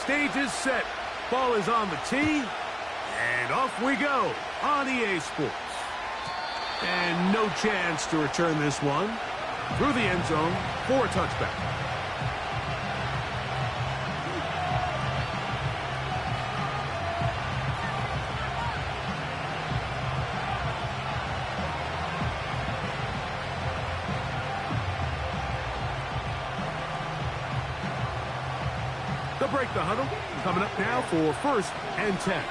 stage is set. Ball is on the tee. And off we go on EA Sports. And no chance to return this one. Through the end zone for a touchback. They'll break the huddle. Coming up now for 1st and 10.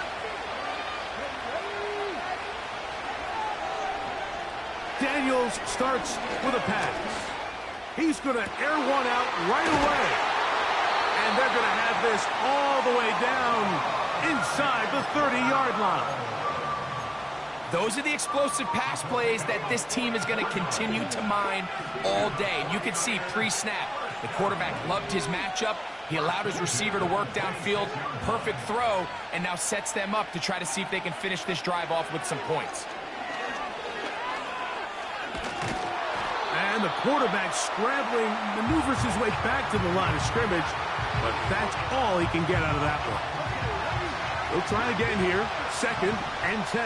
Daniels starts with a pass. He's going to air one out right away. And they're going to have this all the way down inside the 30-yard line. Those are the explosive pass plays that this team is going to continue to mine all day. You can see pre-snap, the quarterback loved his matchup. He allowed his receiver to work downfield, perfect throw, and now sets them up to try to see if they can finish this drive off with some points. And the quarterback scrambling, maneuvers his way back to the line of scrimmage, but that's all he can get out of that one. We'll try again here, 2nd and 10.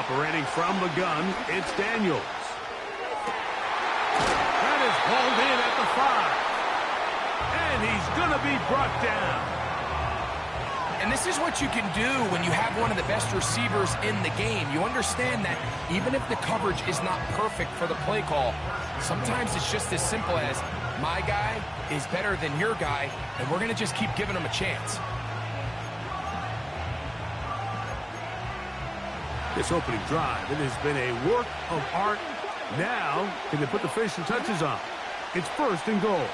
Operating from the gun, it's Daniels. That is hauled in at the 5. And he's going to be brought down. And this is what you can do when you have one of the best receivers in the game. You understand that even if the coverage is not perfect for the play call, sometimes it's just as simple as, my guy is better than your guy, and we're going to just keep giving him a chance. This opening drive, it has been a work of art. Now, can they put the finishing touches on? It's 1st and goal.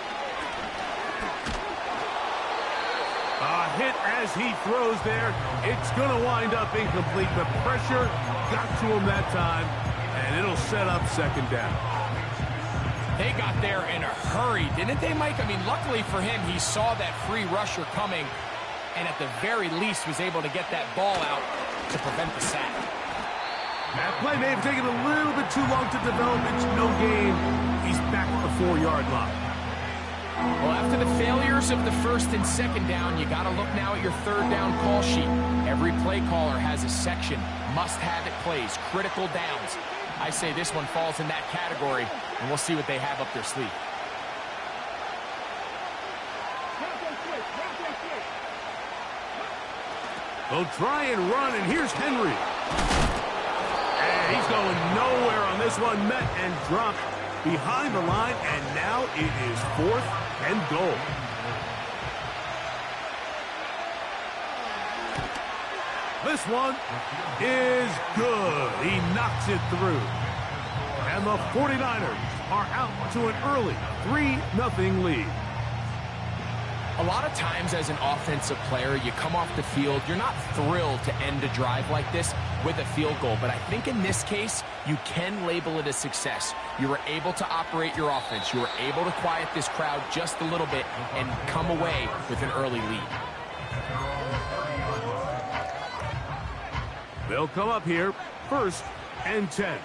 A hit as he throws there. It's going to wind up incomplete. The pressure got to him that time, and it'll set up 2nd down. They got there in a hurry, didn't they, Mike? I mean, luckily for him, he saw that free rusher coming, and at the very least was able to get that ball out to prevent the sack. That play may have taken a little bit too long to develop. It's no gain. He's back at the 4-yard line. Well, after the failures of the 1st and 2nd down, you got to look now at your 3rd down call sheet. Every play caller has a section. Must-have-it plays, critical downs. I say this one falls in that category, and we'll see what they have up their sleeve. They'll try and run, and here's Henry. And he's going nowhere on this one. Met and dropped behind the line, and now it is 4th and goal. This one is good. He knocks it through. And the 49ers are out to an early 3-0 lead. A lot of times as an offensive player, you come off the field, you're not thrilled to end a drive like this with a field goal. But I think in this case, you can label it a success. You were able to operate your offense. You were able to quiet this crowd just a little bit and come away with an early lead. They'll come up here, 1st and 10.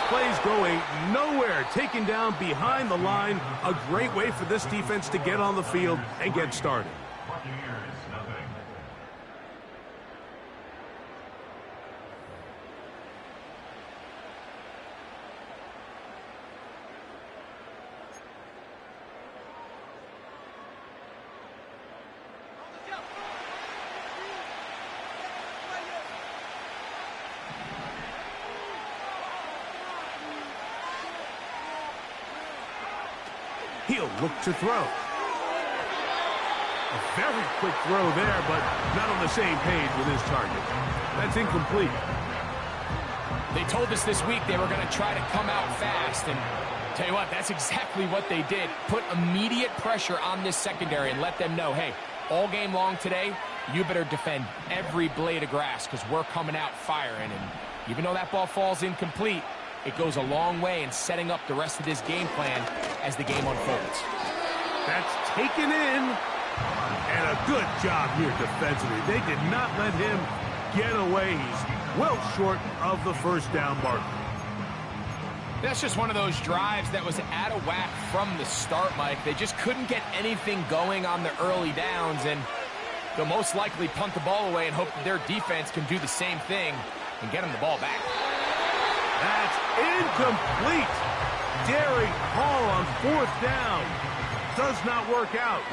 Plays going nowhere, taken down behind the line. A great way for this defense to get on the field and get started. He'll look to throw. A very quick throw there, but not on the same page with his target. That's incomplete. They told us this week they were going to try to come out fast, and tell you what, that's exactly what they did. Put immediate pressure on this secondary and let them know, hey, all game long today, you better defend every blade of grass because we're coming out firing. And even though that ball falls incomplete, it goes a long way in setting up the rest of this game plan as the game unfolds. That's taken in, and a good job here defensively. They did not let him get away. He's well short of the first down marker. That's just one of those drives that was out of whack from the start, Mike. They just couldn't get anything going on the early downs, and they'll most likely punt the ball away and hope that their defense can do the same thing and get them the ball back. That's incomplete. Daring Hall on fourth down. Does not work out.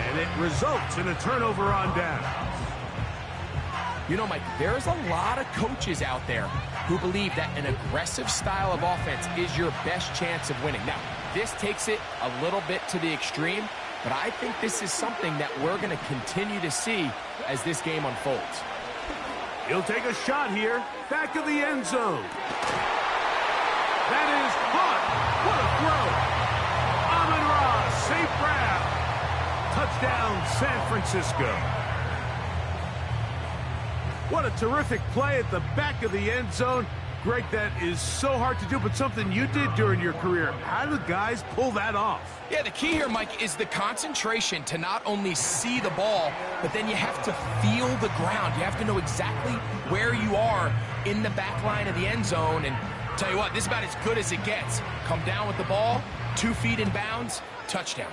And it results in a turnover on down. You know, Mike, there's a lot of coaches out there who believe that an aggressive style of offense is your best chance of winning. Now, this takes it a little bit to the extreme, but I think this is something that we're going to continue to see as this game unfolds. He'll take a shot here. Back of the end zone. That is caught. What a throw. Amon-Ra, St. Brown. Touchdown, San Francisco. What a terrific play at the back of the end zone. Greg, that is so hard to do, but something you did during your career. How do guys pull that off? Yeah, the key here, Mike, is the concentration to not only see the ball, but then you have to feel the ground. You have to know exactly where you are in the back line of the end zone. And tell you what, this is about as good as it gets. Come down with the ball, 2 feet in bounds, touchdown.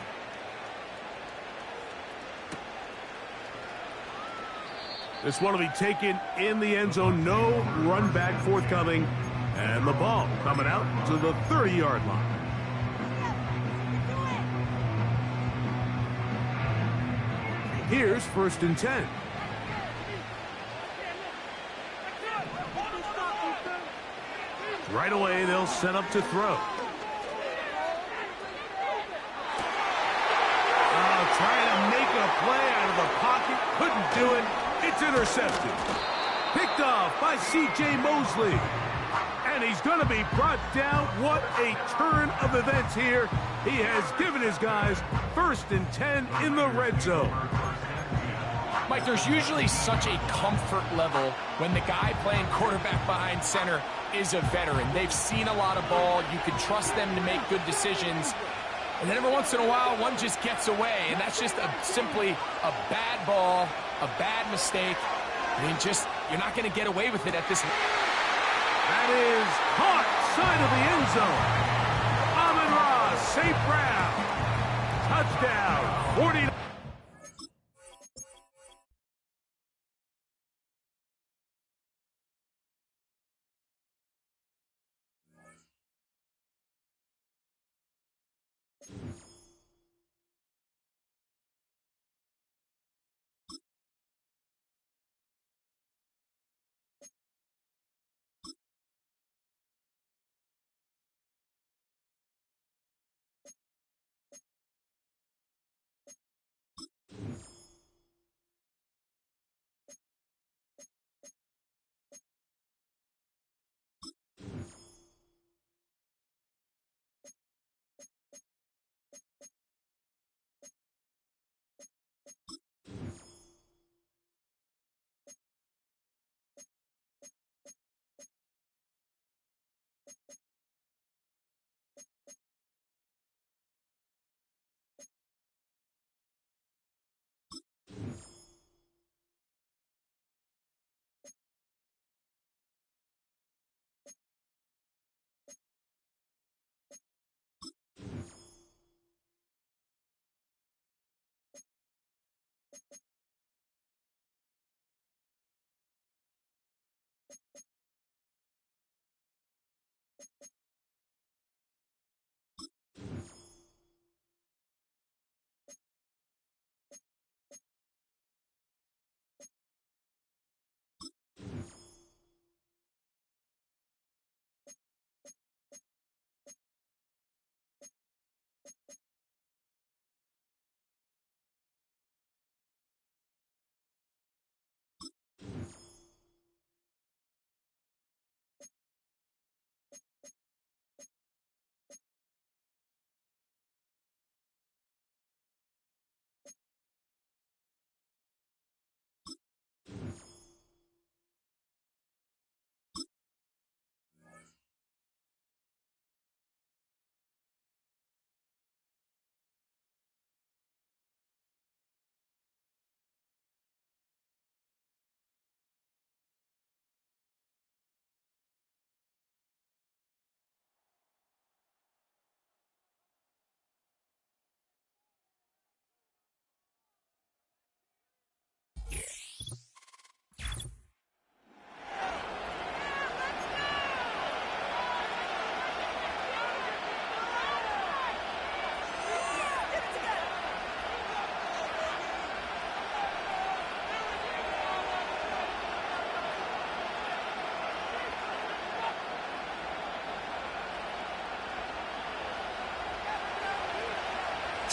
This one will be taken in the end zone. No run back forthcoming. And the ball coming out to the 30-yard line. Here's 1st and 10. Right away, they'll set up to throw. Trying to make a play out of the pocket. Couldn't do it. It's intercepted. Picked off by C.J. Mosley. And he's going to be brought down. What a turn of events here. He has given his guys 1st and 10 in the red zone. Mike, there's usually such a comfort level when the guy playing quarterback behind center is a veteran. They've seen a lot of ball. You can trust them to make good decisions. And then every once in a while, one just gets away. And that's just simply a bad ball, a bad mistake. I mean, you're not going to get away with it at this. That is caught side of the end zone. Amon-Ra, St. Brown. Touchdown, 40.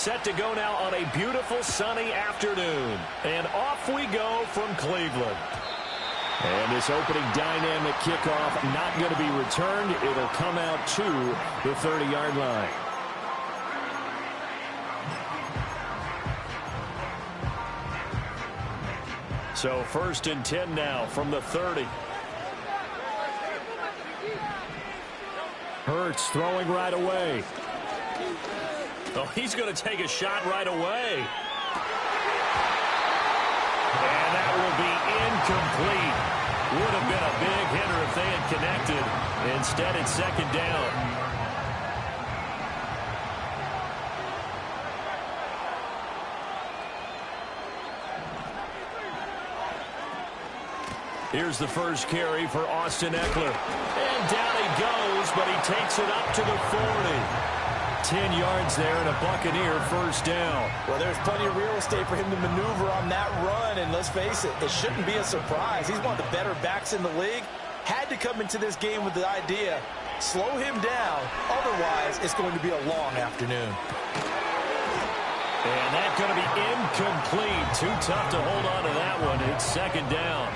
set to go now on a beautiful sunny afternoon. And off we go from Cleveland. And this opening dynamic kickoff not going to be returned. It'll come out to the 30-yard line. So 1st and 10 now from the 30. Hurts throwing right away. Oh, he's going to take a shot right away. And that will be incomplete. Would have been a big hitter if they had connected. Instead, it's 2nd down. Here's the first carry for Austin Eckler. And down he goes, but he takes it up to the 40. 10 yards there and a Buccaneer first down. Well, there's plenty of real estate for him to maneuver on that run, and let's face it, it shouldn't be a surprise. He's one of the better backs in the league. Had to come into this game with the idea, slow him down, otherwise it's going to be a long afternoon. And that's going to be incomplete. Too tough to hold on to that one. It's 2nd down.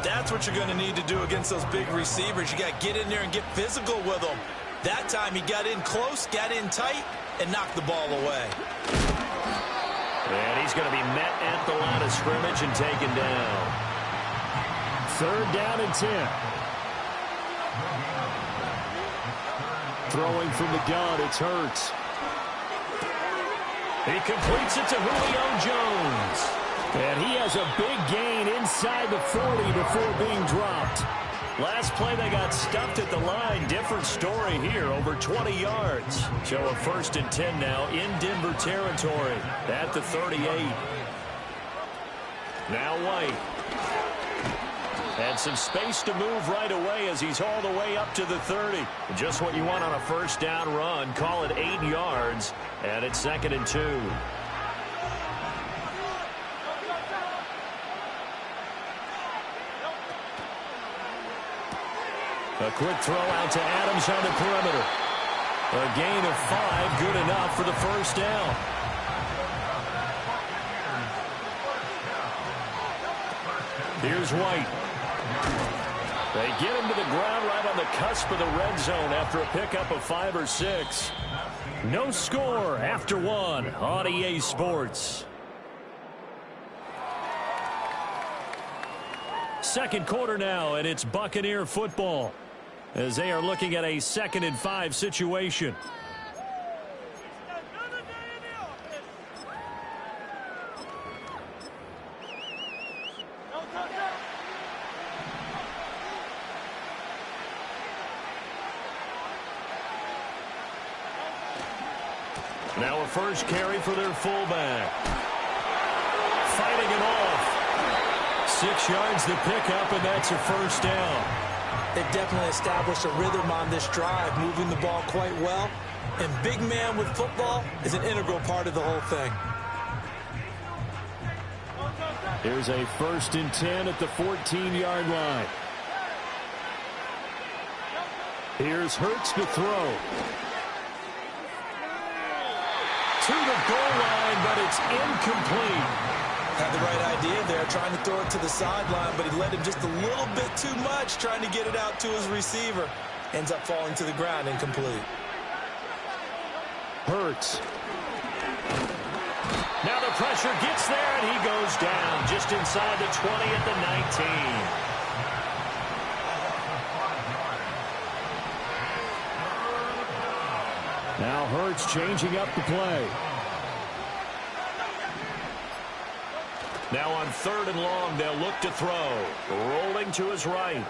That's what you're going to need to do against those big receivers. You got to get in there and get physical with them. That time he got in close, got in tight, and knocked the ball away. And he's going to be met at the line of scrimmage and taken down. 3rd down and 10. Throwing from the gun, it's Hurts. He completes it to Julio Jones. And he has a big gain inside the 40 before being dropped. Last play, they got stuffed at the line. Different story here, over 20 yards. So a 1st and 10 now in Denver territory at the 38. Now White. And some space to move right away as he's all the way up to the 30. Just what you want on a 1st down run. Call it 8 yards, and it's 2nd and 2. A quick throw out to Adams on the perimeter. A gain of 5, good enough for the 1st down. Here's White. They get him to the ground right on the cusp of the red zone after a pickup of 5 or 6. No score after 1 on EA Sports. 2nd quarter now, and it's Buccaneer football as they are looking at a 2nd and 5 situation. Now a first carry for their fullback. Fighting it off. 6 yards the pickup, and that's a 1st down. They've definitely established a rhythm on this drive, moving the ball quite well. And big man with football is an integral part of the whole thing. Here's a 1st and 10 at the 14-yard line. Here's Hurts to throw. To the goal line, but it's incomplete. Had the right idea there, trying to throw it to the sideline, but he let him just a little bit too much, trying to get it out to his receiver. Ends up falling to the ground, incomplete. Hurts. Now the pressure gets there, and he goes down just inside the 20 at the 19. Now Hurts changing up the play. Now on 3rd and long, they'll look to throw. Rolling to his right.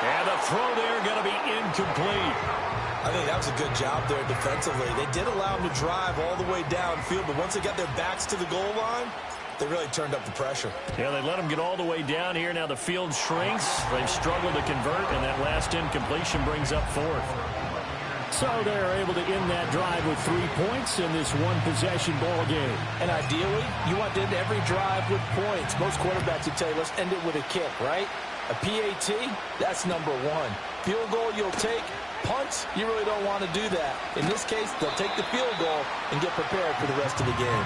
And the throw there going to be incomplete. I think that was a good job there defensively. They did allow him to drive all the way downfield, but once they got their backs to the goal line, they really turned up the pressure. Yeah, they let him get all the way down here. Now the field shrinks. They've struggled to convert, and that last incompletion brings up 4th. So they're able to end that drive with 3 points in this one-possession ball game. And ideally, you want to end every drive with points. Most quarterbacks would tell you, let's end it with a kick, right? A PAT, that's number 1. Field goal you'll take, Punts, you really don't want to do that. In this case, they'll take the field goal and get prepared for the rest of the game.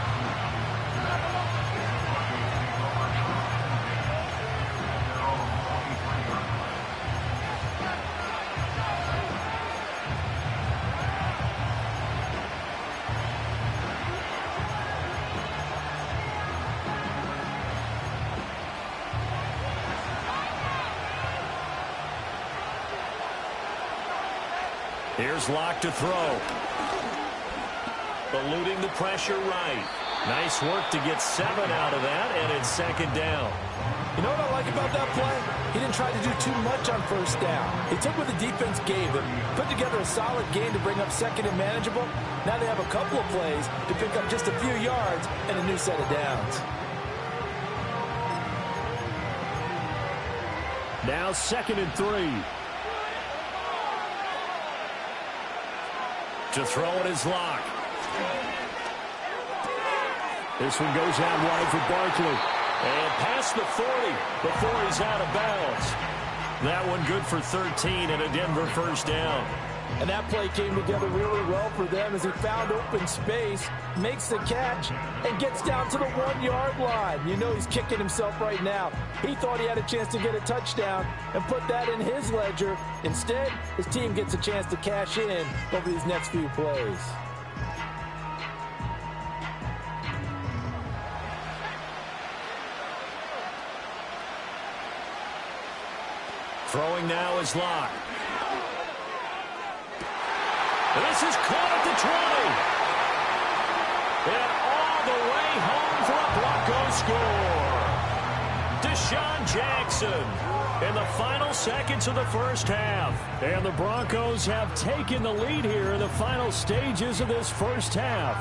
Here's Locke to throw. Eluding the pressure right. Nice work to get 7 out of that, and it's second down. You know what I like about that play? He didn't try to do too much on first down. He took what the defense gave him, put together a solid game to bring up second and manageable. Now they have a couple of plays to pick up just a few yards and a new set of downs. Now 2nd and 3. To throw it is Locke. This one goes out wide for Barkley. And past the 40 before he's out of bounds. That one good for 13 and a Denver first down. And that play came together really well for them as he found open space, makes the catch, and gets down to the 1-yard line. You know he's kicking himself right now. He thought he had a chance to get a touchdown and put that in his ledger. Instead, his team gets a chance to cash in over these next few plays. Throwing now is Locke. This is caught at the 20. And all the way home for a Bronco score. Deshaun Jackson in the final seconds of the first half. And the Broncos have taken the lead here in the final stages of this first half.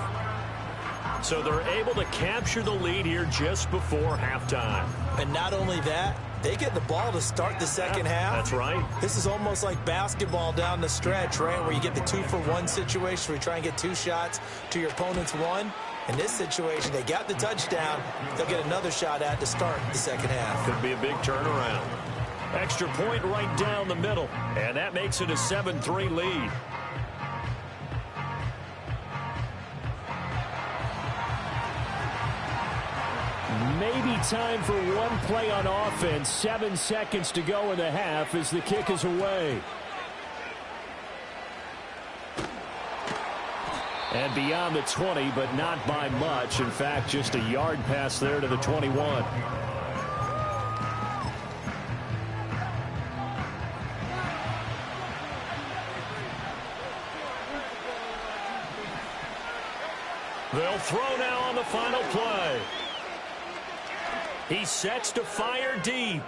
So they're able to capture the lead here just before halftime. And not only that, they get the ball to start the second half. That's right. This is almost like basketball down the stretch, right, where you get the 2-for-1 situation where you try and get 2 shots to your opponent's 1. In this situation, they got the touchdown. They'll get another shot at to start the second half. Could be a big turnaround. Extra point right down the middle, and that makes it a 7-3 lead. Maybe time for one play on offense. 7 seconds to go in the half as the kick is away. And beyond the 20, but not by much. In fact, just a yard pass there to the 21. They'll throw now on the final play. He sets to fire deep.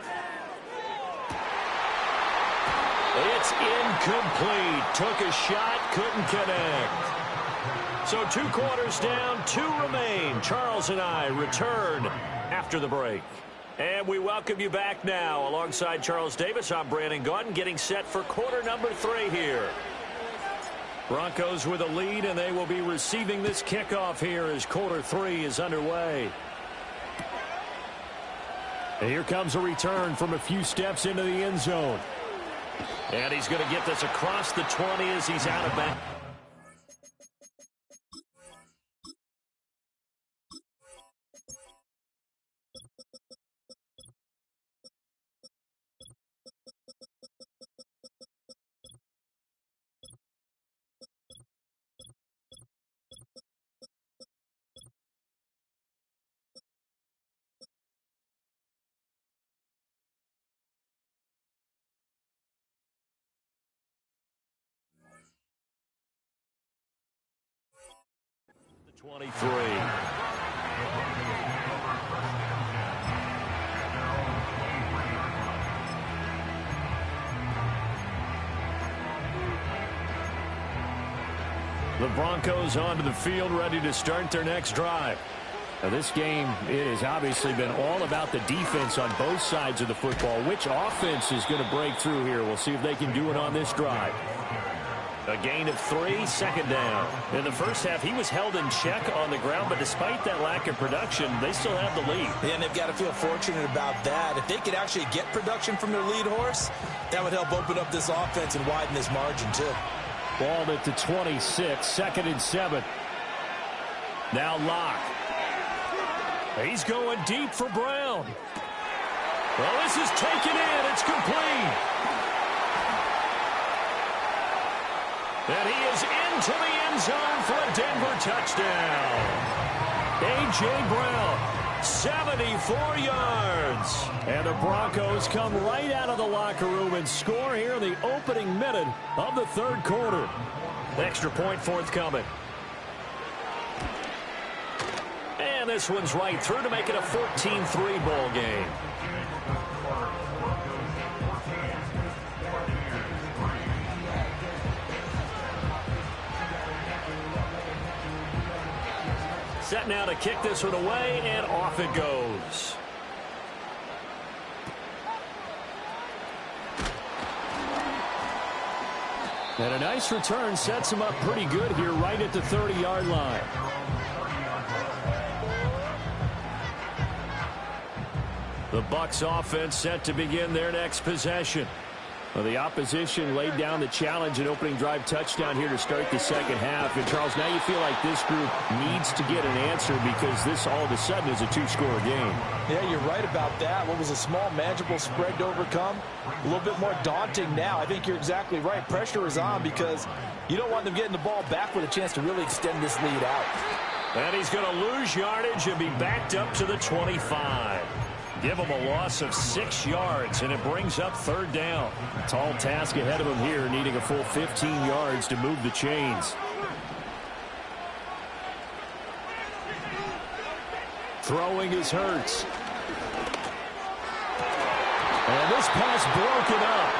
It's incomplete. Took a shot, couldn't connect. So 2 quarters down, 2 remain. Charles and I return after the break. And we welcome you back now. Alongside Charles Davis, I'm Brandon Gaudin, getting set for quarter number 3 here. Broncos with a lead, and they will be receiving this kickoff here as quarter 3 is underway. And here comes a return from a few steps into the end zone. And he's going to get this across the 20 as he's out of bounds. The 23. The Broncos onto the field, ready to start their next drive. Now this game, it has obviously been all about the defense on both sides of the football. Which offense is going to break through here? We'll see if they can do it on this drive. A gain of 3, second down. In the first half, he was held in check on the ground, but despite that lack of production, they still have the lead. Yeah, and they've got to feel fortunate about that. If they could actually get production from their lead horse, that would help open up this offense and widen this margin, too. Ball at the 26, 2nd and 7. Now Locke. He's going deep for Brown. Well, this is taken in. It's complete. And he is into the end zone for a Denver touchdown. A.J. Brown, 74 yards. And the Broncos come right out of the locker room and score here in the opening minute of the third quarter. Extra point forthcoming. And this one's right through to make it a 14-3 ball game. Set now to kick this one away, and off it goes. And a nice return sets him up pretty good here right at the 30-yard line. The Bucs offense set to begin their next possession. Well, the opposition laid down the challenge and opening drive touchdown here to start the second half. And, Charles, now you feel like this group needs to get an answer because this all of a sudden is a two-score game. Yeah, you're right about that. What was a small, manageable spread to overcome? A little bit more daunting now. I think you're exactly right. Pressure is on because you don't want them getting the ball back with a chance to really extend this lead out. And he's going to lose yardage and be backed up to the 25. Give him a loss of 6 yards, and it brings up third down. Tall task ahead of him here, needing a full 15 yards to move the chains. Throwing is Hurts. And this pass broken up.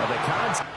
And the contact.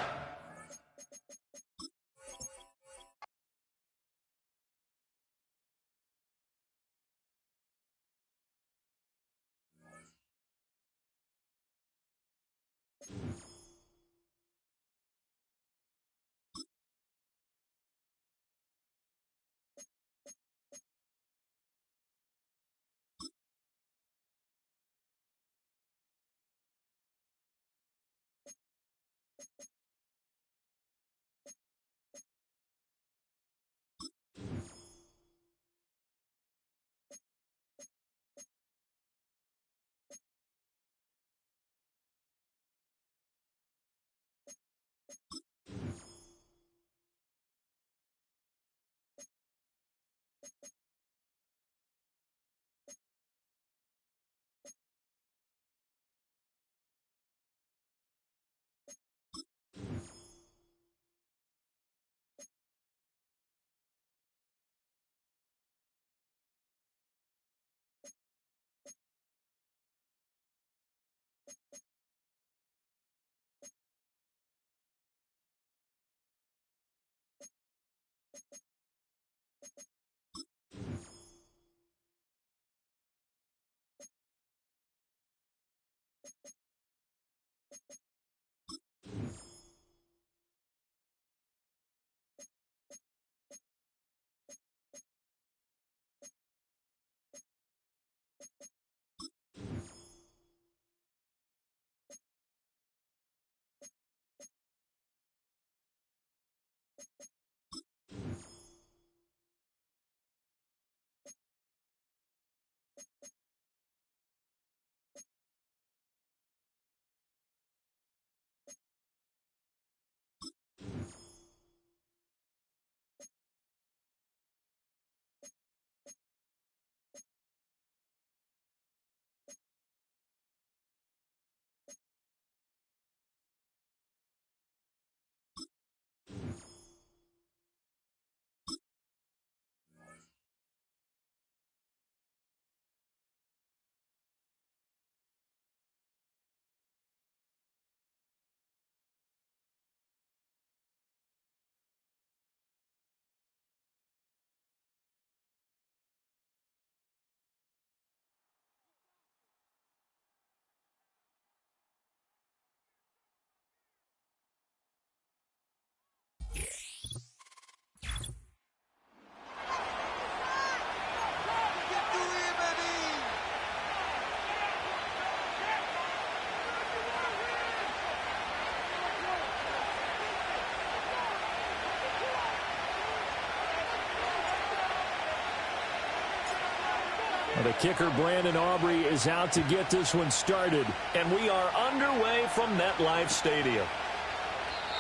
The kicker, Brandon Aubrey, is out to get this one started. And we are underway from MetLife Stadium.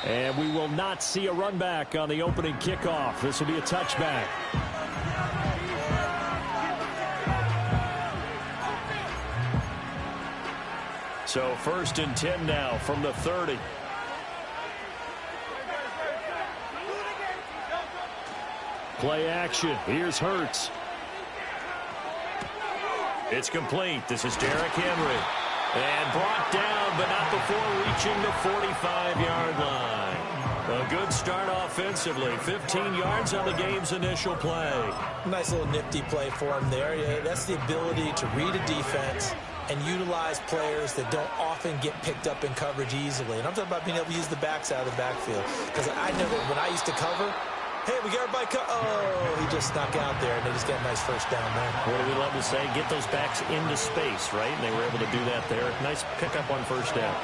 And we will not see a run back on the opening kickoff. This will be a touchback. So 1st and 10 now from the 30. Play action. Here's Hurts. It's complete. This is Derrick Henry. And brought down, but not before reaching the 45-yard line. A good start offensively. 15 yards on the game's initial play. Nice little nifty play for him there. Yeah, that's the ability to read a defense and utilize players that don't often get picked up in coverage easily. And I'm talking about being able to use the backs out of the backfield. Because I know that when I used to cover, hey, we got everybody oh, he just snuck out there, and they just got a nice first down there. What do we love to say? Get those backs into space, right? And they were able to do that there. Nice pickup on first down.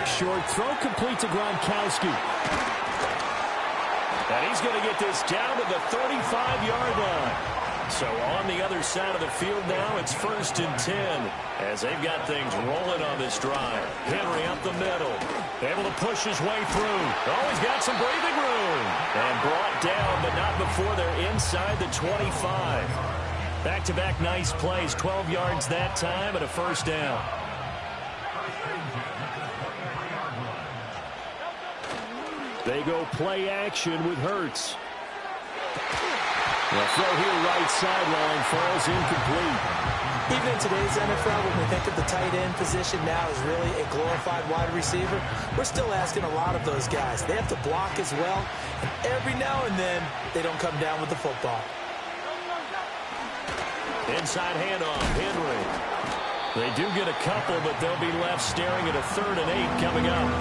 Short throw complete to Gronkowski. And he's going to get this down to the 35-yard line. So on the other side of the field now, it's 1st and 10 as they've got things rolling on this drive. Henry up the middle, able to push his way through. Oh, he's got some breathing room. And brought down, but not before they're inside the 25. Back-to-back nice plays, 12 yards that time and a first down. They go play action with Hurts. The throw here right sideline falls incomplete. Even in today's NFL, when we think of the tight end position now as really a glorified wide receiver, we're still asking a lot of those guys. They have to block as well, and every now and then they don't come down with the football. Inside handoff, Henry. They do get a couple, but they'll be left staring at a 3rd and 8 coming up.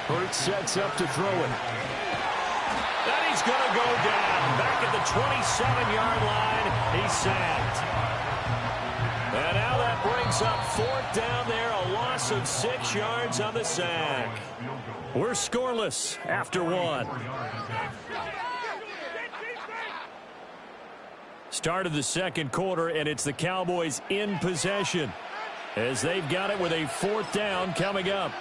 Hurts sets up to throw it. And he's going to go down. Back at the 27-yard line. He's sacked. And now that brings up 4th down there. A loss of 6 yards on the sack. We're scoreless after 1. Start of the second quarter, and it's the Cowboys in possession as they've got it with a 4th down coming up.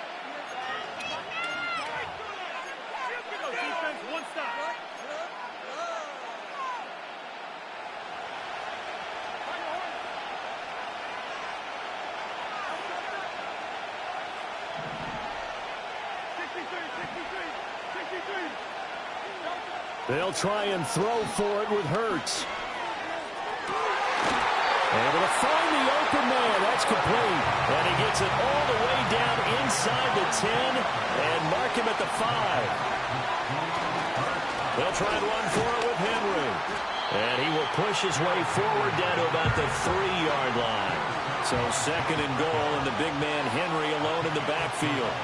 They'll try and throw for it with Hurts. Able to find the open man. That's complete. And he gets it all the way down inside the 10 and mark him at the 5. They'll try and run for it with Henry. And he will push his way forward down to about the 3-yard line. So 2nd and goal, and the big man Henry alone in the backfield.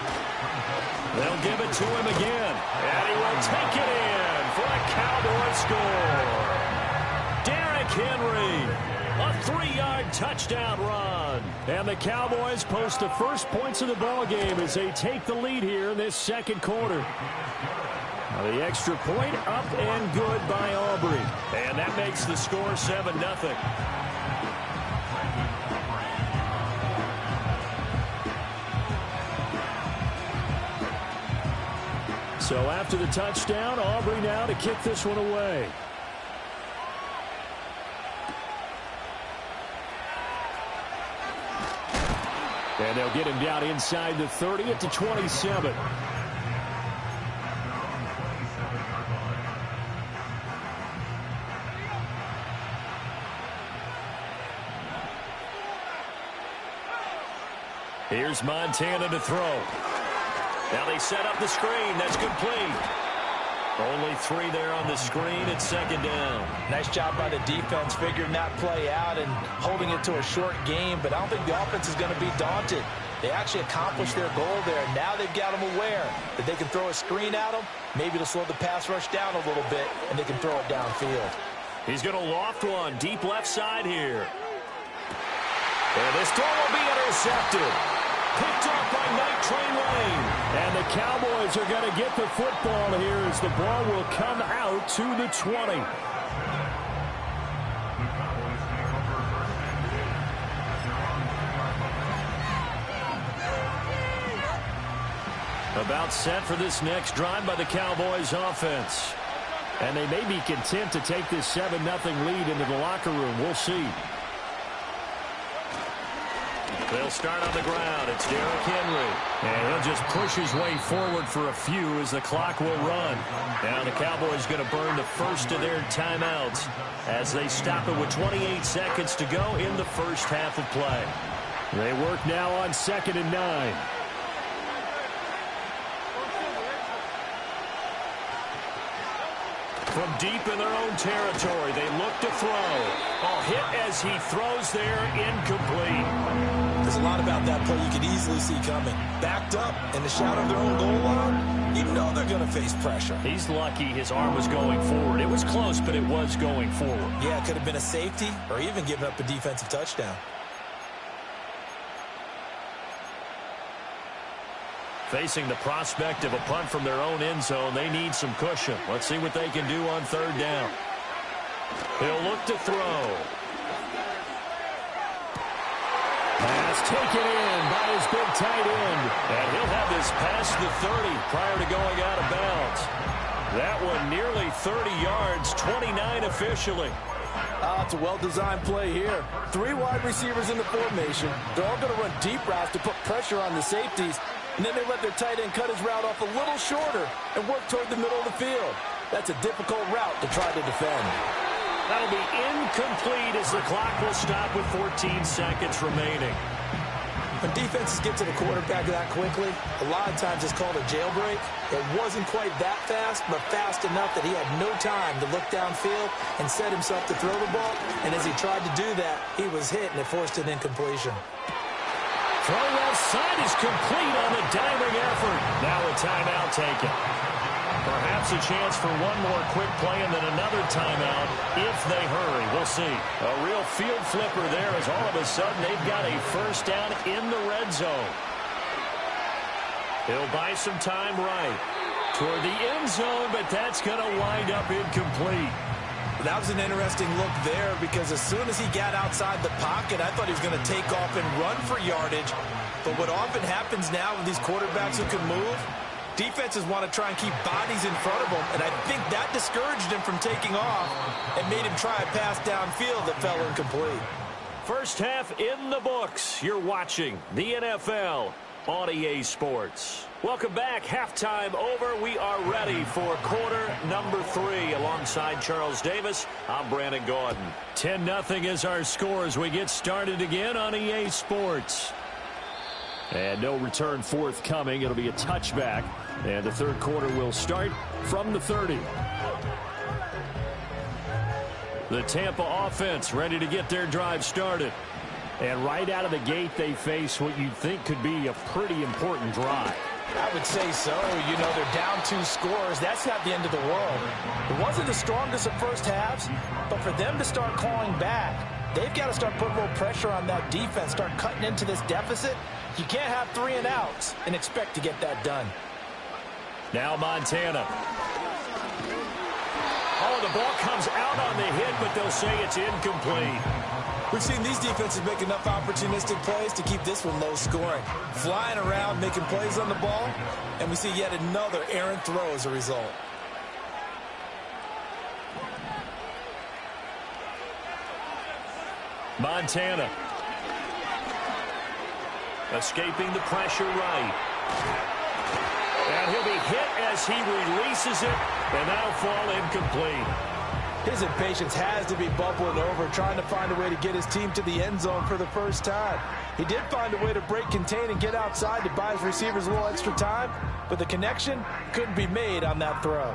They'll give it to him again. And he will take it in for a Cowboy score. Derrick Henry. A 3-yard touchdown run. And the Cowboys post the first points of the ball game as they take the lead here in this second quarter. Now the extra point up and good by Aubrey. And that makes the score 7-0. So after the touchdown, Aubrey now to kick this one away. And they'll get him down inside the 30 at the 27. Here's Montana to throw. Now they set up the screen. That's complete. Only 3 there on the screen. It's 2nd down. Nice job by the defense figuring that play out and holding it to a short game, but I don't think the offense is going to be daunted. They actually accomplished their goal there. Now they've got them aware that they can throw a screen at them. Maybe to slow the pass rush down a little bit, and they can throw it downfield. He's going to loft one deep left side here. And this throw will be intercepted. Picked off by Night Train Lane. And the Cowboys are going to get the football here as the ball will come out to the 20. About set for this next drive by the Cowboys offense. And they may be content to take this 7-0 lead into the locker room. We'll see. They'll start on the ground. It's Derrick Henry. And he'll just push his way forward for a few as the clock will run. Now the Cowboys going to burn the first of their timeouts as they stop it with 28 seconds to go in the first half of play. They work now on 2nd and 9. From deep in their own territory, they look to throw. A hit as he throws there, incomplete. There's a lot about that play you could easily see coming. Backed up in the shadow of their own goal line, you know they're going to face pressure. He's lucky his arm was going forward. It was close, but it was going forward. Yeah, it could have been a safety or even given up a defensive touchdown. Facing the prospect of a punt from their own end zone, they need some cushion. Let's see what they can do on 3rd down. He'll look to throw. Pass taken in by his big tight end. And he'll have this past the 30 prior to going out of bounds. That one nearly 30 yards, 29 officially. It's a well-designed play here. 3 wide receivers in the formation. They're all going to run deep routes to put pressure on the safeties. And then they let their tight end cut his route off a little shorter and work toward the middle of the field. That's a difficult route to try to defend. That'll be incomplete as the clock will stop with 14 seconds remaining. When defenses get to the quarterback that quickly, a lot of times it's called a jailbreak. It wasn't quite that fast, but fast enough that he had no time to look downfield and set himself to throw the ball. And as he tried to do that, he was hit and it forced an incompletion. Throw left side is complete on the diving effort. Now a timeout taken. Perhaps a chance for one more quick play and then another timeout if they hurry. We'll see. A real field flipper there as all of a sudden they've got a first down in the red zone. He'll buy some time right toward the end zone, but that's going to wind up incomplete. That was an interesting look there because as soon as he got outside the pocket, I thought he was going to take off and run for yardage. But what often happens now with these quarterbacks who can move, defenses want to try and keep bodies in front of them, and I think that discouraged him from taking off and made him try a pass downfield that fell incomplete. First half in the books. You're watching the NFL on EA Sports. Welcome back. Halftime over. We are ready for quarter number 3. Alongside Charles Davis, I'm Brandon Gaudin. 10-0 is our score as we get started again on EA Sports. And no return forthcoming. It'll be a touchback. And the third quarter will start from the 30. The Tampa offense ready to get their drive started. And right out of the gate, they face what you'd think could be a pretty important drive. I would say so. You know, they're down 2 scores. That's not the end of the world. It wasn't the strongest of first halves, but for them to start clawing back, they've got to start putting a little pressure on that defense, start cutting into this deficit. You can't have 3 and outs and expect to get that done. Now Montana. Oh, the ball comes out on the hit, but they'll say it's incomplete. We've seen these defenses make enough opportunistic plays to keep this one low scoring. Flying around, making plays on the ball, and we see yet another errant throw as a result. Montana. Escaping the pressure right. And he'll be hit as he releases it, and that'll fall incomplete. His impatience has to be bubbling over, trying to find a way to get his team to the end zone for the first time. He did find a way to break contain and get outside to buy his receivers a little extra time, but the connection couldn't be made on that throw.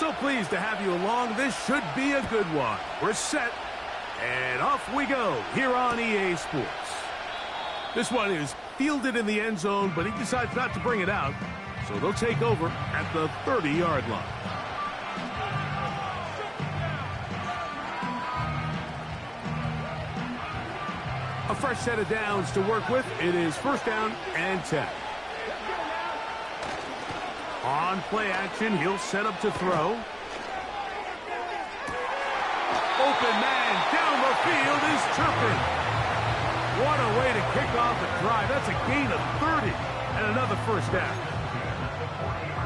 So pleased to have you along. This should be a good one. We're set, and off we go here on EA Sports. This one is fielded in the end zone, but he decides not to bring it out, so they'll take over at the 30-yard line. A fresh set of downs to work with. It is first down and 10. On play action, he'll set up to throw. Open man down the field is Turpin. What a way to kick off the drive. That's a gain of 30 and another first down.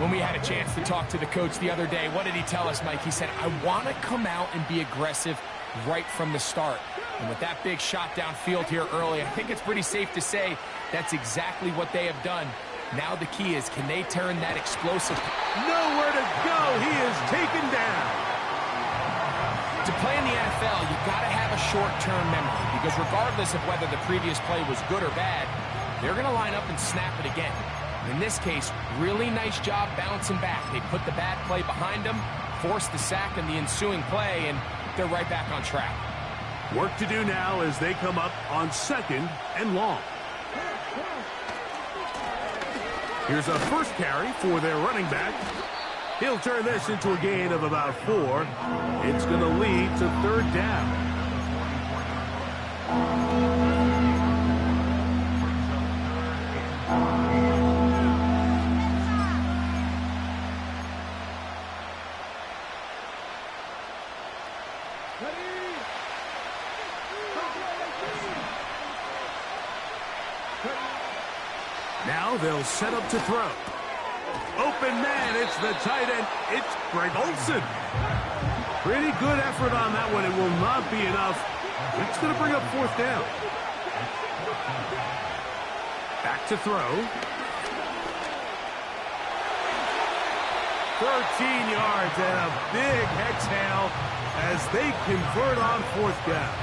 When we had a chance to talk to the coach the other day, what did he tell us, Mike? He said, I want to come out and be aggressive right from the start. And with that big shot downfield here early, I think it's pretty safe to say that's exactly what they have done. Now the key is, can they turn that explosive... Nowhere to go. He is taken down. To play in the NFL, you've got to have a short-term memory, because regardless of whether the previous play was good or bad, they're going to line up and snap it again. In this case, really nice job bouncing back. They put the bad play behind them, forced the sack in the ensuing play, and they're right back on track. Work to do now as they come up on second and long. Here's a first carry for their running back. He'll turn this into a gain of about 4. It's going to lead to third down. Now they'll set up to throw. Open man, it's the tight end. It's Greg Olsen. Pretty good effort on that one. It will not be enough. It's going to bring up fourth down. Back to throw. 13 yards and a big exhale as they convert on fourth down.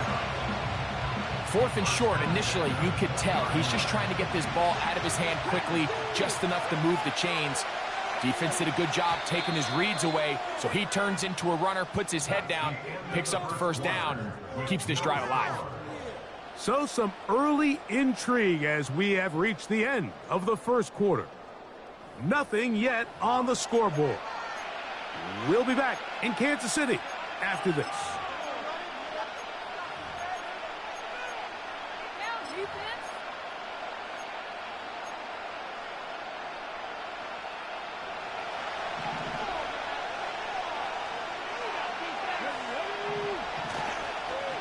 Fourth and short, initially, you could tell he's just trying to get this ball out of his hand quickly, just enough to move the chains. Defense did a good job taking his reads away, so he turns into a runner, puts his head down, picks up the first down, and keeps this drive alive. So some early intrigue as we have reached the end of the first quarter. Nothing yet on the scoreboard. We'll be back in Kansas City after this.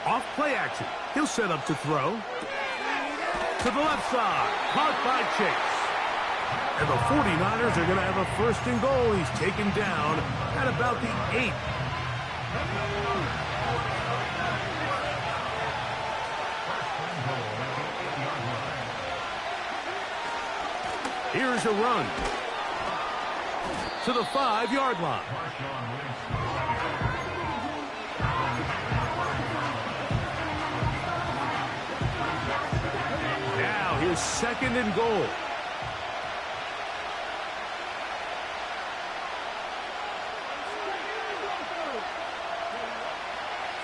Off play action. He'll set up to throw. To the left side. Caught by Chase. And the 49ers are going to have a first and goal. He's taken down at about the 8. Here's a run. To the 5-yard line. Now here's second and goal.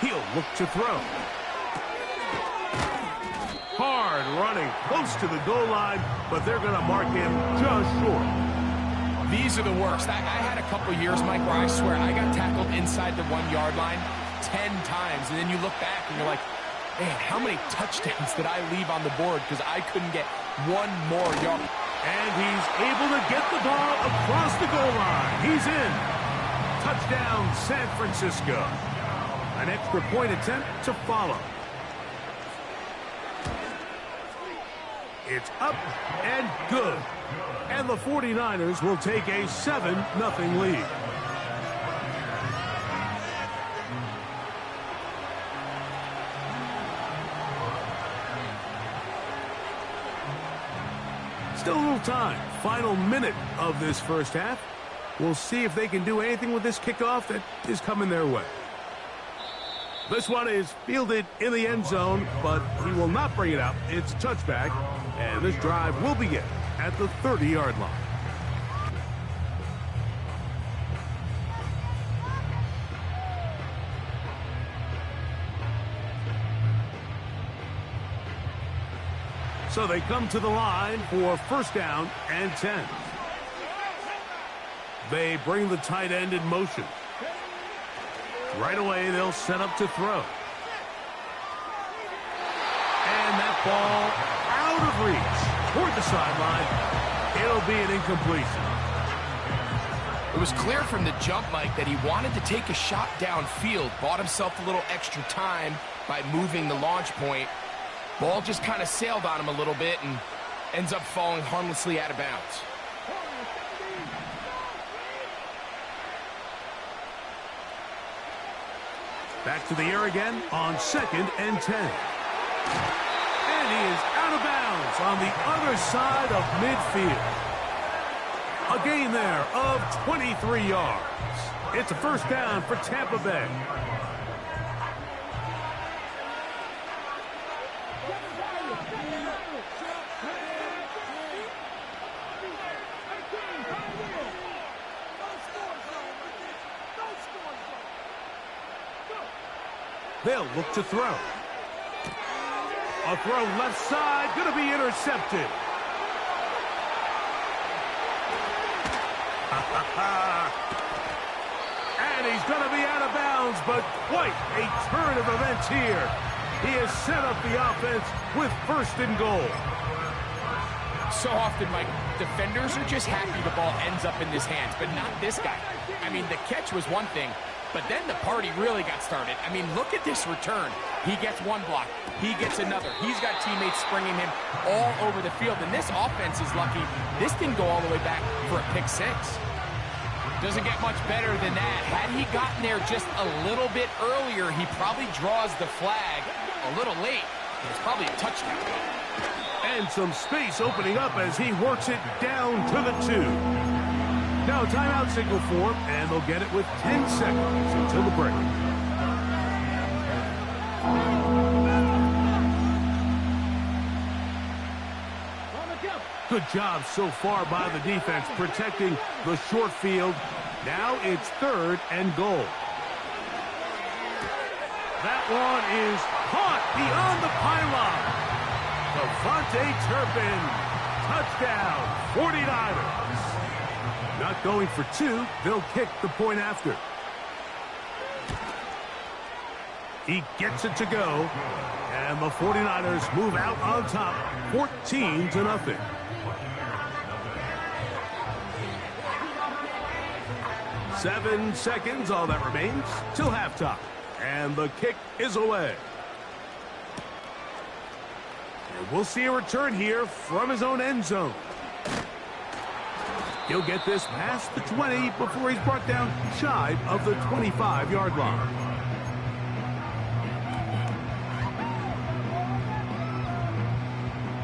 He'll look to throw. Hard running close to the goal line, but they're going to mark him just short. These are the worst. I had a couple years, Mike, where I swear I got tackled inside the 1-yard line 10 times, and then you look back and you're like, man, how many touchdowns did I leave on the board because I couldn't get one more yard? And he's able to get the ball across the goal line. He's in. Touchdown, San Francisco. An extra point attempt to follow. It's up and good. And the 49ers will take a 7-0 lead. Still a little time. Final minute of this first half. We'll see if they can do anything with this kickoff that is coming their way. This one is fielded in the end zone, but he will not bring it out. It's touchback, and this drive will begin at the 30-yard line. So they come to the line for first down and 10. They bring the tight end in motion. Right away, they'll set up to throw. And that ball out of reach toward the sideline. It'll be an incompletion. It was clear from the jump, Mike, that he wanted to take a shot downfield, bought himself a little extra time by moving the launch point. Ball just kind of sailed on him a little bit and ends up falling harmlessly out of bounds. Back to the air again on second and 10. And he is out of bounds on the other side of midfield. A gain there of 23 yards. It's a first down for Tampa Bay. They'll look to throw. A throw left side, going to be intercepted. And he's going to be out of bounds, but quite a turn of events here. He has set up the offense with first and goal. So often, Mike, defenders are just happy the ball ends up in his hands, but not this guy. I mean, the catch was one thing, but then the party really got started. I mean, look at this return. He gets one block. He gets another. He's got teammates springing him all over the field, and this offense is lucky. This didn't go all the way back for a pick six. Doesn't get much better than that. Had he gotten there just a little bit earlier, he probably draws the flag a little late. It's probably a touchdown. And some space opening up as he works it down to the 2. Now timeout signal for him, and they'll get it with 10 seconds until the break. Good job so far by the defense protecting the short field. Now it's third and goal. That one is caught beyond the pylon. Devontae Turpin, touchdown, 49ers. Not going for 2, they'll kick the point after. He gets it to go, and the 49ers move out on top, 14-0. Seven seconds, all that remains, till halftime. And the kick is away. And we'll see a return here from his own end zone. He'll get this past the 20 before he's brought down shy of the 25-yard line.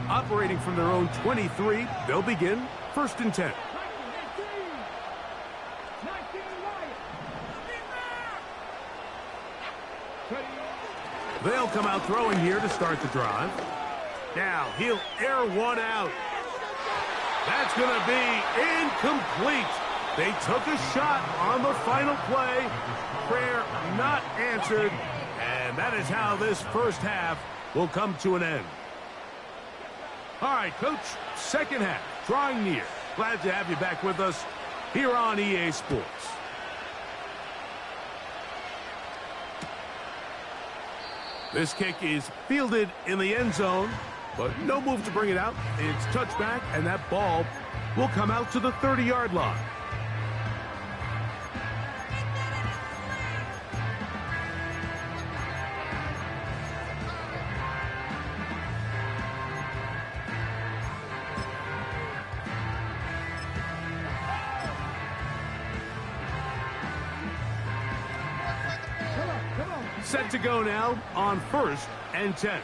Operating from their own 23, they'll begin first and 10. They'll come out throwing here to start the drive. Now he'll air one out. That's going to be incomplete. They took a shot on the final play. Prayer not answered. And that is how this first half will come to an end. All right, Coach, second half, drawing near. Glad to have you back with us here on EA Sports. This kick is fielded in the end zone, but no move to bring it out. It's touchback, and that ball will come out to the 30-yard line. Set to go now on first and 10.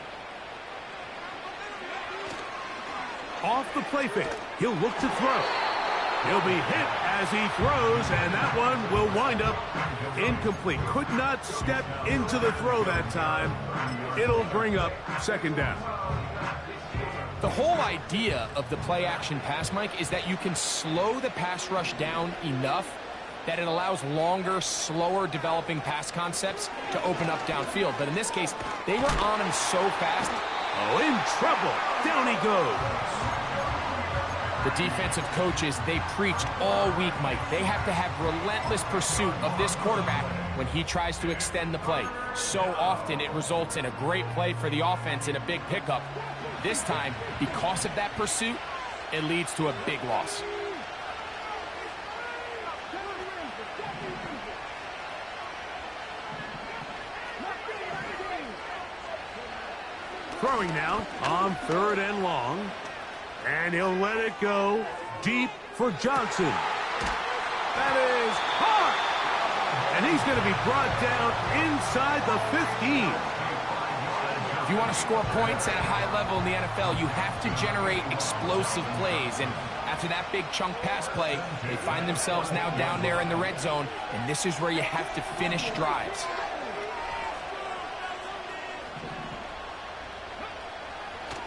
Off the play fake. He'll look to throw. He'll be hit as he throws, and that one will wind up incomplete. Could not step into the throw that time. It'll bring up second down. The whole idea of the play-action pass, Mike, is that you can slow the pass rush down enough that it allows longer, slower developing pass concepts to open up downfield. But in this case, they were on him so fast, Oh, in trouble. Down he goes. The defensive coaches, they preached all week, Mike. They have to have relentless pursuit of this quarterback when he tries to extend the play. So often it results in a great play for the offense and a big pickup. This time, because of that pursuit, it leads to a big loss. Throwing now on 3rd and long. And he'll let it go deep for Johnson. That is hard. And he's going to be brought down inside the 15. If you want to score points at a high level in the NFL, you have to generate explosive plays. And after that big chunk pass play, they find themselves now down there in the red zone. And this is where you have to finish drives.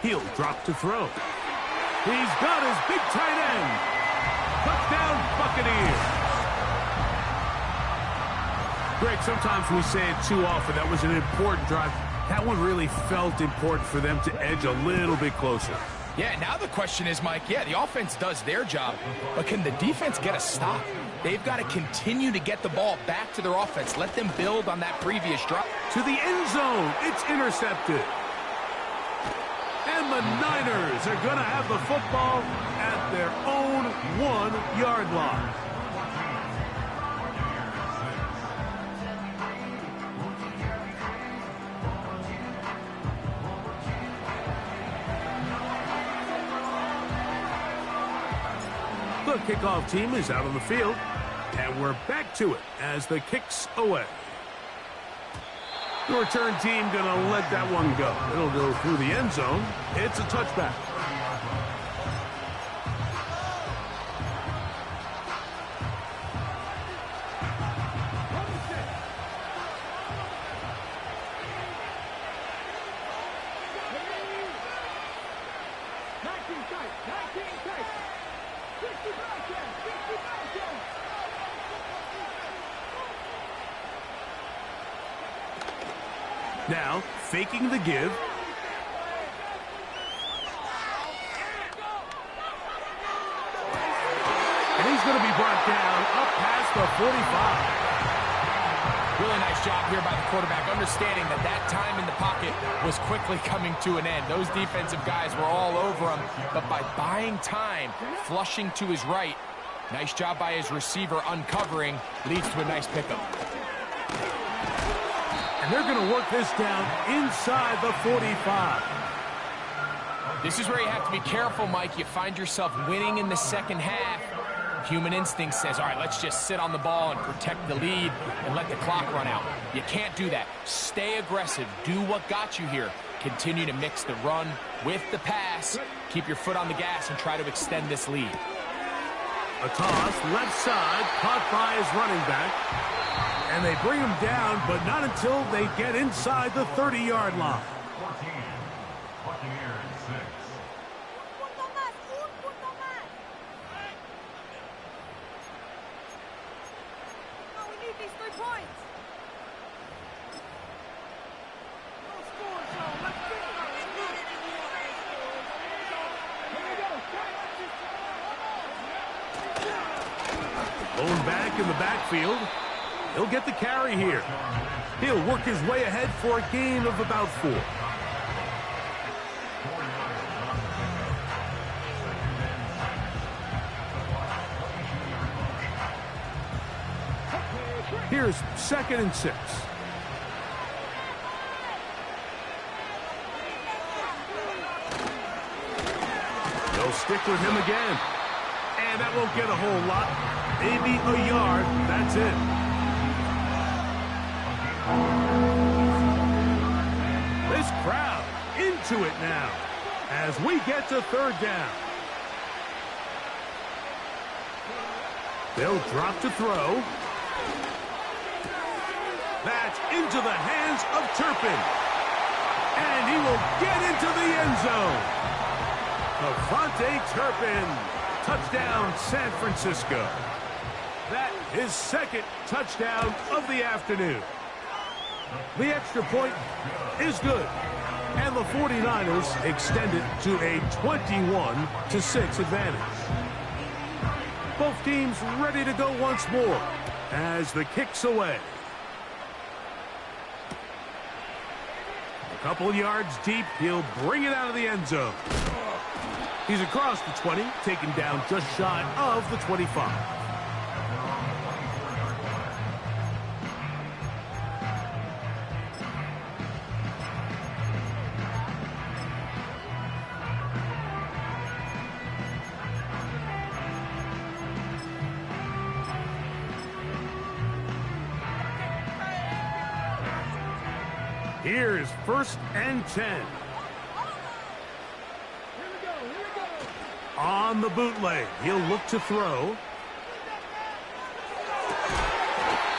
He'll drop to throw. He's got his big tight end. Touchdown, Buccaneers. Greg, sometimes we say it too often. That was an important drive. That one really felt important for them to edge a little bit closer. Yeah, now the question is, Mike, yeah, the offense does their job, but can the defense get a stop? They've got to continue to get the ball back to their offense. Let them build on that previous drive. To the end zone. It's intercepted. And the Niners are going to have the football at their own 1-yard line. The kickoff team is out on the field, and we're back to it as the kick's away. The return team going to let that one go. It'll go through the end zone. It's a touchback. Now, faking the give. And he's going to be brought down up past the 45. Really nice job here by the quarterback, understanding that that time in the pocket was quickly coming to an end. Those defensive guys were all over him, but by buying time, flushing to his right, nice job by his receiver uncovering, leads to a nice pickup. And they're going to work this down inside the 45. This is where you have to be careful, Mike. You find yourself winning in the second half. Human instinct says, all right, let's just sit on the ball and protect the lead and let the clock run out. You can't do that. Stay aggressive. Do what got you here. Continue to mix the run with the pass. Keep your foot on the gas and try to extend this lead. A toss, left side, caught by his running back. And they bring him down, but not until they get inside the 30-yard line. Going back in the backfield. He'll get the carry here. He'll work his way ahead for a gain of about 4. Here's 2nd and 6. They'll stick with him again. And that won't get a whole lot. Maybe a yard. That's it. This crowd into it now as we get to 3rd down. They'll drop to throw. That's into the hands of Turpin. And he will get into the end zone. Avante Turpin. Touchdown, San Francisco. That is 2nd touchdown of the afternoon. The extra point is good. And the 49ers extend it to a 21-6 advantage. Both teams ready to go once more as the kick's away. A couple yards deep, he'll bring it out of the end zone. He's across the 20, taken down just shy of the 25. Here's 1st and 10. On the bootleg, he'll look to throw.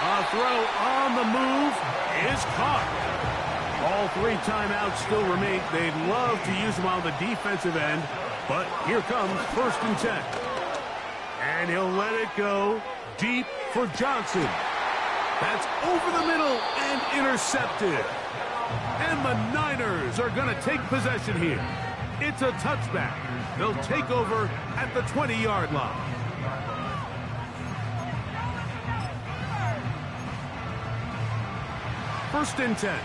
A throw on the move is caught. All 3 timeouts still remain. They'd love to use them on the defensive end, but here comes 1st and 10. And he'll let it go deep for Johnson. That's over the middle and intercepted. And the Niners are going to take possession here. It's a touchback. They'll take over at the 20-yard line. First and 10.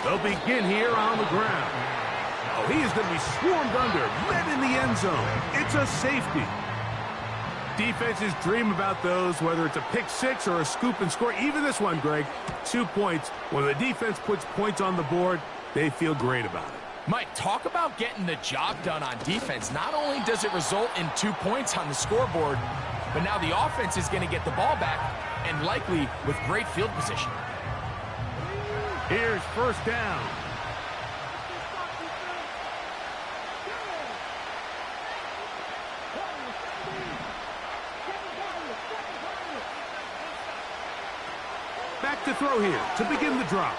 They'll begin here on the ground. Oh, he is going to be swarmed under, met in the end zone. It's a safety. Defenses dream about those, whether it's a pick six or a scoop and score. Even this one, Greg, 2 points. When the defense puts points on the board, they feel great about it. Mike, talk about getting the job done on defense. Not only does it result in 2 points on the scoreboard, but now the offense is going to get the ball back, and likely with great field position. Here's 1st down. Back to throw here to begin the drive.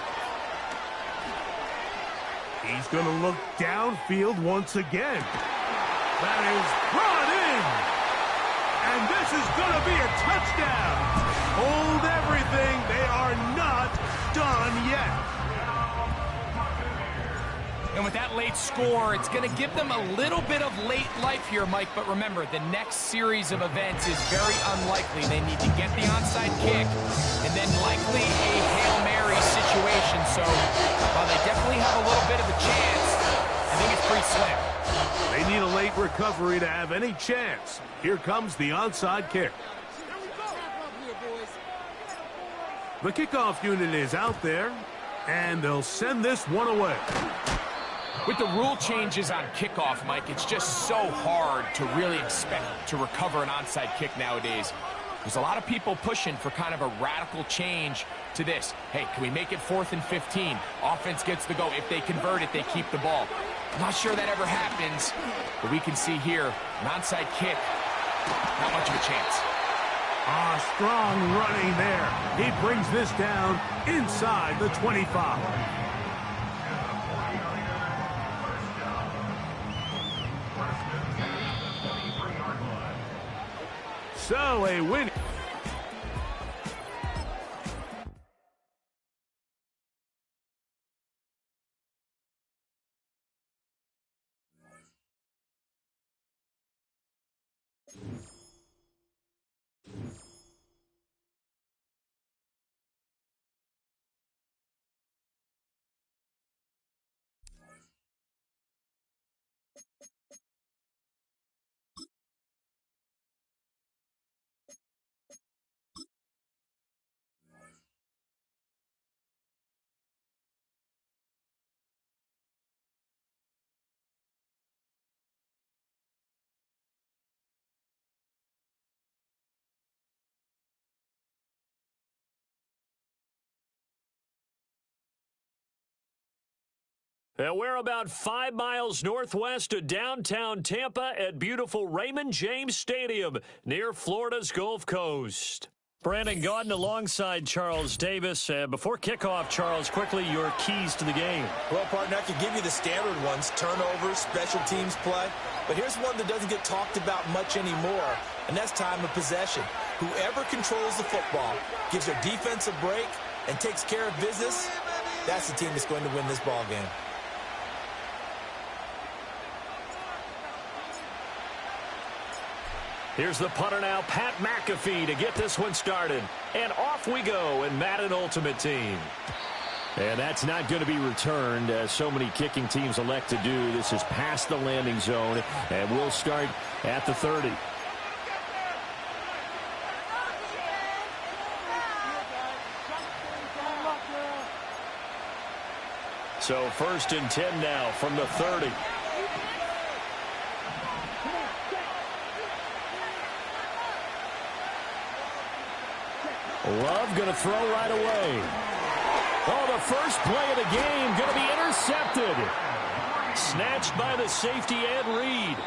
He's going to look downfield once again. That is brought in. And this is going to be a touchdown. Hold everything. They are not done yet. And with that late score, it's going to give them a little bit of late life here, Mike. But remember, the next series of events is very unlikely. They need to get the onside kick and then likely a Hail Mary situation. So while they definitely have a little bit of a chance, I think it's pretty slim. They need a late recovery to have any chance. Here comes the onside kick. The kickoff unit is out there, and they'll send this one away. With the rule changes on kickoff, Mike, it's just so hard to really expect to recover an onside kick nowadays. There's a lot of people pushing for kind of a radical change to this. Hey, can we make it 4th and 15? Offense gets the go. If they convert it, they keep the ball. I'm not sure that ever happens, but we can see here, an onside kick, not much of a chance. Strong running there. He brings this down inside the 25. So a win. And we're about 5 miles northwest of downtown Tampa at beautiful Raymond James Stadium near Florida's Gulf Coast. Brandon Gaudin alongside Charles Davis. Before kickoff, Charles, quickly your keys to the game. Well, partner, I can give you the standard ones, turnovers, special teams play. But here's one that doesn't get talked about much anymore, and that's time of possession. Whoever controls the football, gives their defense a break, and takes care of business, that's the team that's going to win this ball game. Here's the punter now, Pat McAfee, to get this one started. And off we go in Madden Ultimate Team. And that's not going to be returned, as so many kicking teams elect to do. This is past the landing zone, and we'll start at the 30. So 1st and 10 now from the 30. Love going to throw right away. Oh, the first play of the game going to be intercepted. Snatched by the safety Ed Reed.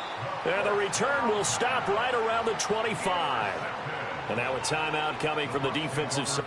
And the return will stop right around the 25. And now a timeout coming from the defensive side.